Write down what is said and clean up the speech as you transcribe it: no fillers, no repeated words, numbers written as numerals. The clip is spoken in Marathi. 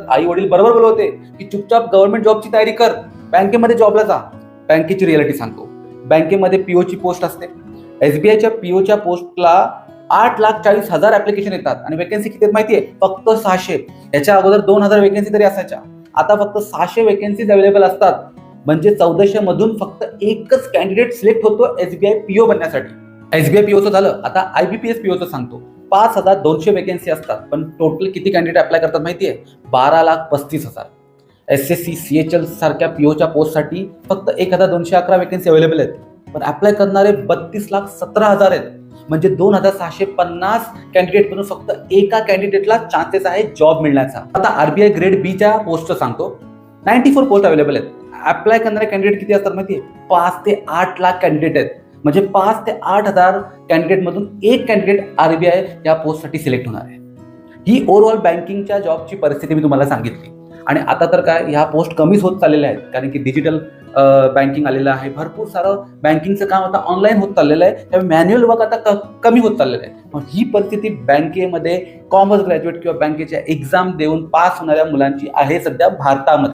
आई वडील बरोबर बोलवते की चुपचाप गव्हर्नमेंट जॉबची तयारी कर, बँकेमध्ये जॉबला जा. बँकेची रियालिटी सांगतो. बँकेमध्ये पीओची पोस्ट असते. एसबीआयच्या पीओच्या पोस्टला 8,40,000 ऍप्लिकेशन येतात आणि वेकन्सी किती आहेत माहितीये? फक्त 600. याच्या अगोदर 2,000 वेकन्सी तरी असायच्या. आता फक्त 600 वेकन्सीज अवेलेबल असतात. म्हणजे 1400 मधून फक्त एकच कॅन्डिडेट सिलेक्ट होतो एसबीआय पीओ बनण्यासाठी. एसबीआय पीओचं झालं. आता आयबीपीएस पीओचं सांगतो. 5,200 वेकन्सी असतात, पण टोटल किती कॅन्डिडेट अप्लाय करतात माहितीये? 12,35,000. एसएससी सीएचएल सारख्या पीओच्या पोस्टसाठी फक्त 1,211 वेकन्सी अवेलेबल आहेत, पण अप्लाय करणारे 32,17,000 आहेत. म्हणजे 2,650 कॅन्डिडेट म्हणून फक्त एका कॅन्डिडेटला चान्सेस आहे जॉब मिळण्याचा. आता आरबीआय ग्रेड बीच्या पोस्टचं सांगतो. 94 पोस्ट अवेलेबल आहेत. अप्लाय करणारे कॅन्डिडेट किती असतात माहितीये? 5 ते 8 लाख कॅन्डिडेट आहेत. म्हणजे 5 ते 8,000 कॅन्डिडेट मधून एक कॅन्डिडेट आरबीआय या पोस्टसाठी सिलेक्ट होणार आहे. ही ओव्हरऑल बँकिंगच्या जॉबची परिस्थिती मी तुम्हाला सांगितली. आणि आता तर काय, ह्या पोस्ट कमीच होत चाललेल्या आहेत, कारण की डिजिटल बँकिंग आलेलं आहे. भरपूर सारं बँकिंगचं काम आता ऑनलाईन होत चाललेलं आहे. त्यामुळे मॅन्युअल वर्क आता कमी होत चाललेलं आहे. मग ही परिस्थिती बँकेमध्ये कॉमर्स ग्रॅज्युएट किंवा बँकेच्या एक्झाम देऊन पास होणाऱ्या मुलांची आहे सध्या भारतामध्ये.